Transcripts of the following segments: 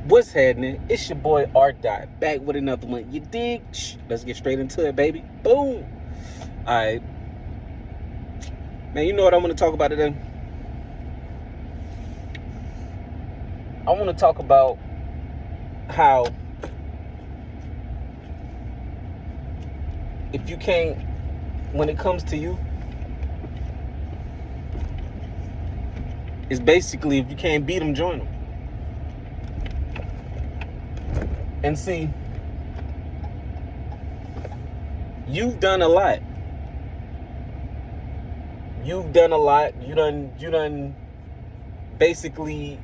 What's happening? It's your boy Art Dot, back with another one. You dig? Let's get straight into it, baby. Boom. Alright. Man, you know what I want to talk about today? I want to talk about how if you can't, when it comes to you, it's basically if you can't beat them, join them. And see, you've done a lot. You done basically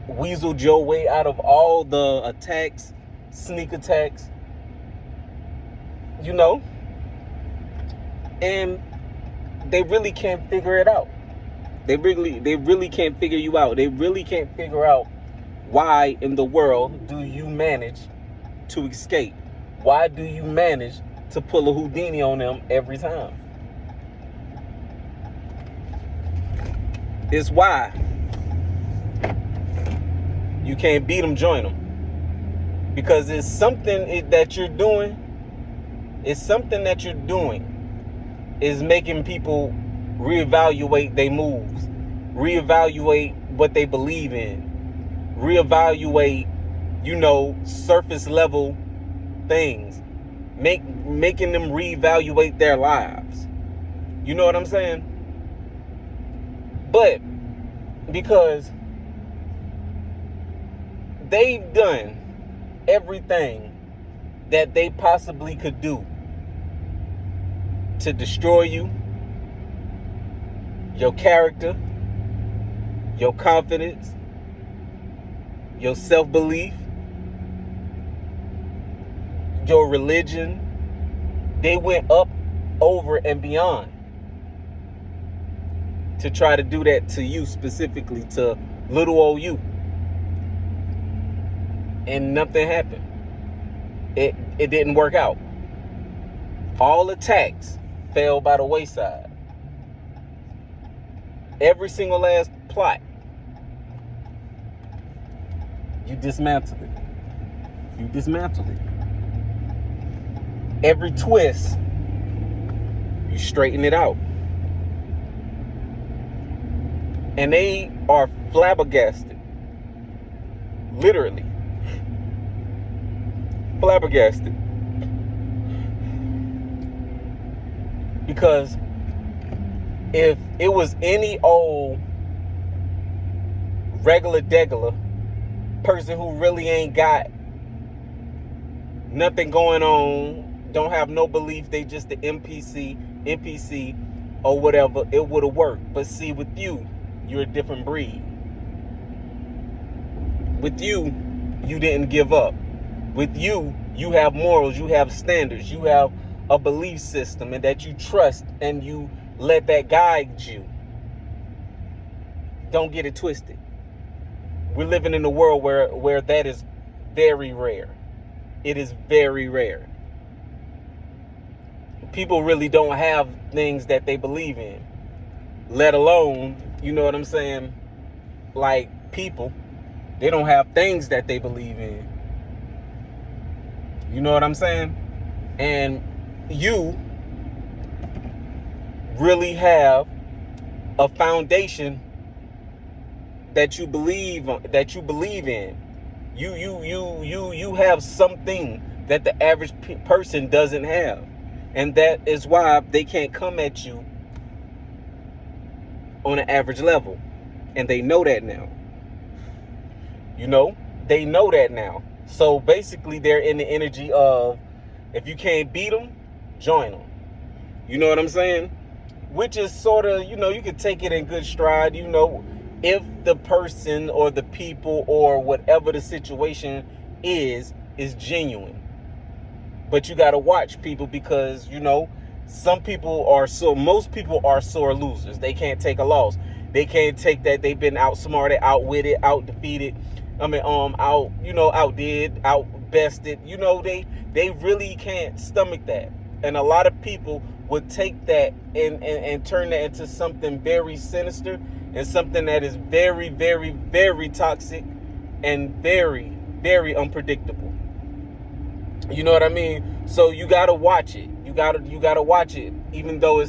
weaseled your way out of all the attacks, sneak attacks, and they really can't figure it out. They really can't figure you out. They really can't figure out why in the world do you manage to escape? Why do you manage to pull a Houdini on them every time? It's why you can't beat them, join them. Because it's something that you're doing. It's something that you're doing is making people reevaluate their moves, reevaluate what they believe in, reevaluate, surface level things, making them reevaluate their lives. You know what I'm saying? But because they've done everything that they possibly could do to destroy you, your character, your confidence, your self-belief, your religion, they went up, over, and beyond to try to do that to you, specifically to little old you. And nothing happened. It didn't work out. All attacks fell by the wayside. Every single last plot, you dismantled it. Every twist, you straighten it out. And they are flabbergasted. Literally. Flabbergasted. Because if it was any old regular person who really ain't got nothing going on, don't have no belief, they just the NPC or whatever, it would have worked. But see, with you, you're a different breed. With you, you didn't give up. With you, you have morals, you have standards, you have a belief system, and that you trust, and you let that guide you. Don't get it twisted. We're living in a world where that is very rare. It is very rare. People really don't have things that they believe in, let alone, you know what I'm saying, like people, they don't have things that they believe in. You know what I'm saying? And you really have a foundation that you believe in. You have something that the average person doesn't have. And that is why they can't come at you on an average level. And they know that now. They know that now. So basically they're in the energy of, if you can't beat them, join them. You know what I'm saying? Which is sort of, you can take it in good stride, if the person or the people or whatever the situation is genuine. But you got to watch people, because, most people are sore losers. They can't take a loss. They can't take that they've been outsmarted, outwitted, outdefeated. Outdid, outbested. They really can't stomach that. And a lot of people would take that and turn that into something very sinister and something that is very, very, very toxic and very, very unpredictable. You know what I mean? So you gotta watch it. You gotta watch it, even though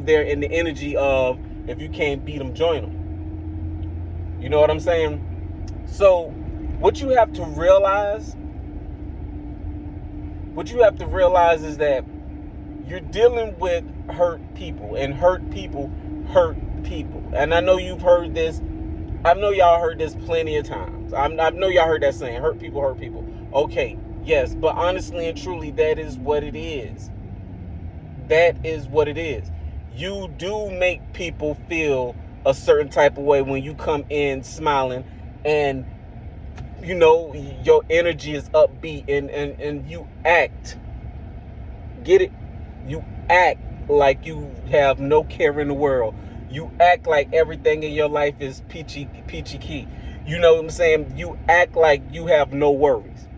they're in the energy of, if you can't beat them, join them. You know what I'm saying? So what you have to realize is that you're dealing with hurt people, and hurt people hurt people. And I know you've heard this. I know y'all heard this plenty of times. I know y'all heard that saying, hurt people hurt people. Okay, yes, but honestly and truly, that is what it is. That is what it is. You do make people feel a certain type of way when you come in smiling, and you know your energy is upbeat, and you act, get it? You act like you have no care in the world. You act like everything in your life is peachy key. You know what I'm saying? You act like you have no worries.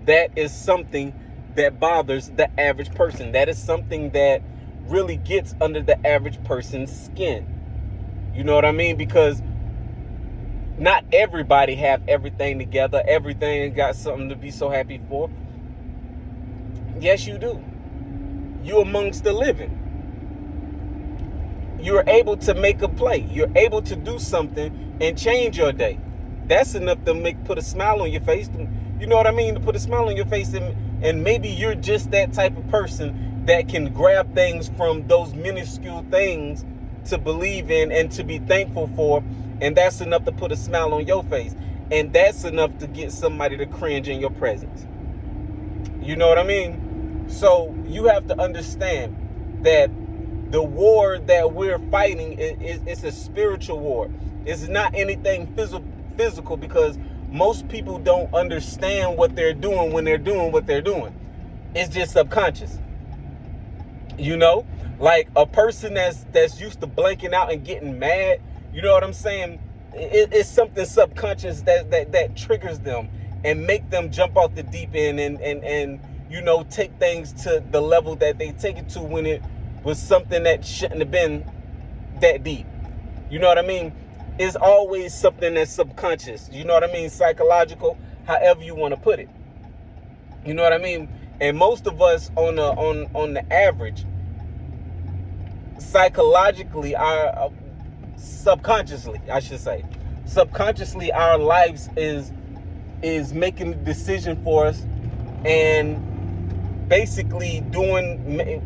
That is something that bothers the average person. That is something that really gets under the average person's skin. You know what I mean? Because not everybody have everything together. Everything got something to be so happy for. Yes, you do. You amongst the living. You're able to make a play. You're able to do something and change your day. That's enough to put a smile on your face. You know what I mean? To put a smile on your face, and maybe you're just that type of person that can grab things from those minuscule things to believe in and to be thankful for, and that's enough to put a smile on your face. And that's enough to get somebody to cringe in your presence. You know what I mean? So you have to understand that the war that we're fighting is a spiritual war. It's not anything physical, because most people don't understand what they're doing when they're doing what they're doing. It's just subconscious. You know, like a person that's used to blanking out and getting mad. You know what I'm saying? It's something subconscious that triggers them and make them jump off the deep end and you know, take things to the level that they take it to when it was something that shouldn't have been that deep. You know what I mean? It's always something that's subconscious. You know what I mean? Psychological, however you want to put it. You know what I mean? And most of us on the average, psychologically, subconsciously, our lives is making a decision for us, and basically doing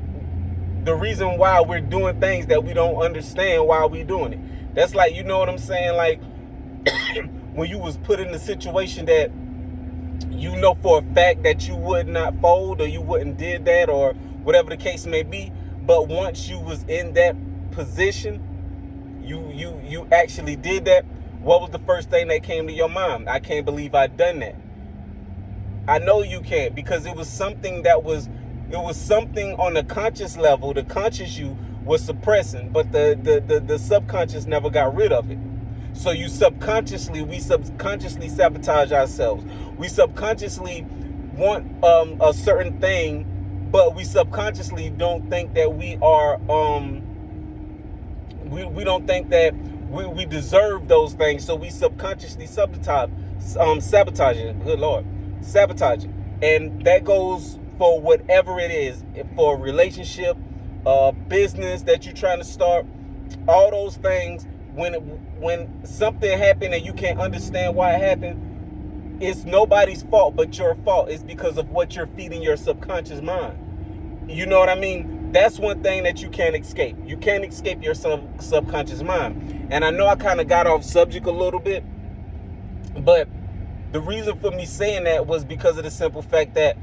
the reason why we're doing things that we don't understand why we're doing it. That's like, you know what I'm saying? Like when you was put in a situation that you know for a fact that you would not fold, or you wouldn't did that, or whatever the case may be. But once you was in that position, you actually did that. What was the first thing that came to your mind? I can't believe I done that. I know you can't, because it was something on the conscious level. The conscious you was suppressing, but the subconscious never got rid of it. So we subconsciously sabotage ourselves. We subconsciously want a certain thing, but we subconsciously don't think that we are we don't think that we deserve those things. So we subconsciously sabotage it. Good Lord, sabotage it. And that goes for whatever it is, for a relationship, business that you're trying to start, all those things. When something happened and you can't understand why it happened, it's nobody's fault but your fault. It's because of what you're feeding your subconscious mind. You know what I mean? That's one thing that you can't escape. You can't escape your subconscious mind. And I know I kind of got off subject a little bit, but the reason for me saying that was because of the simple fact that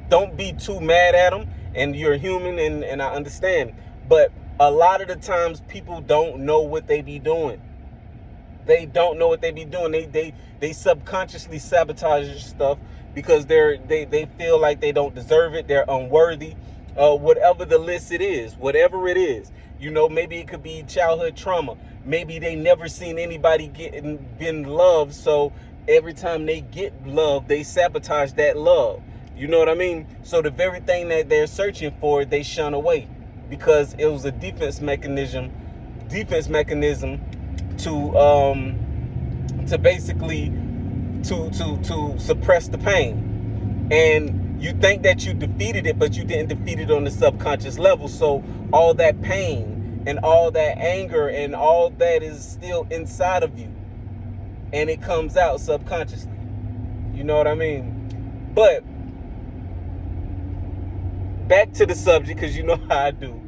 don't be too mad at them, and you're human, and I understand. But a lot of the times people don't know what they be doing. They don't know what they be doing. They subconsciously sabotage stuff because they feel like they don't deserve it. They're unworthy. Whatever the list whatever it is. You know, maybe it could be childhood trauma. Maybe they never seen anybody been loved, so every time they get love, they sabotage that love. You know what I mean? So the very thing that they're searching for, they shun away, because it was a defense mechanism to basically to suppress the pain. And you think that you defeated it, but you didn't defeat it on the subconscious level. So all that pain and all that anger and all that is still inside of you, and it comes out subconsciously. You know what I mean? But back to the subject, because you know how I do.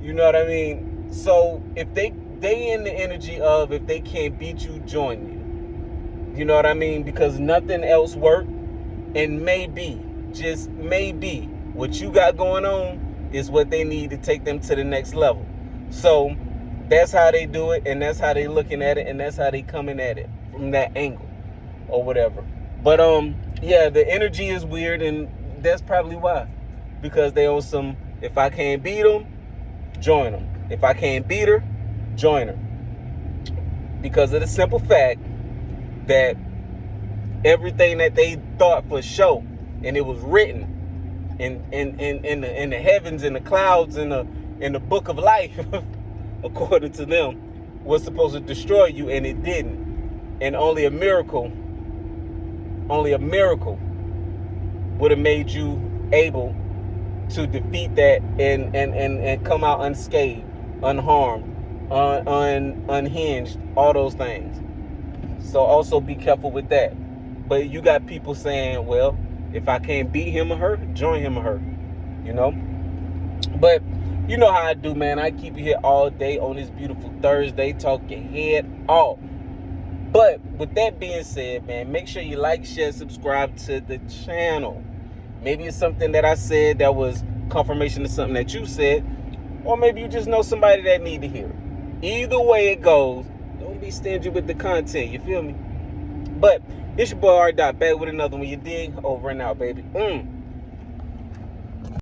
You know what I mean? So if they in the energy of, if they can't beat you, join you. You know what I mean? Because nothing else worked. And maybe, just maybe, what you got going on is what they need to take them to the next level. So that's how they do it, and that's how they looking at it, and that's how they coming at it from that angle or whatever. But yeah, the energy is weird, and that's probably why. Because they on some, if I can't beat them, join them. If I can't beat her, join her. Because of the simple fact that everything that they thought for sure, and it was written in the heavens, in the clouds, in the book of life, according to them, was supposed to destroy you, and it didn't. And only a miracle would have made you able to defeat that and come out unscathed, unharmed, unhinged, all those things. So also be careful with that. But you got people saying, well, if I can't beat him or her, join him or her, you know? But you know how I do, man. I keep you here all day on this beautiful Thursday, talk your head off. But with that being said, man, make sure you like, share, subscribe to the channel. Maybe it's something that I said that was confirmation of something that you said, or maybe you just know somebody that need to hear it. Either way it goes, don't be stingy with the content, you feel me? But it's your boy R. Dot, back with another one. You dig? Over and out, baby.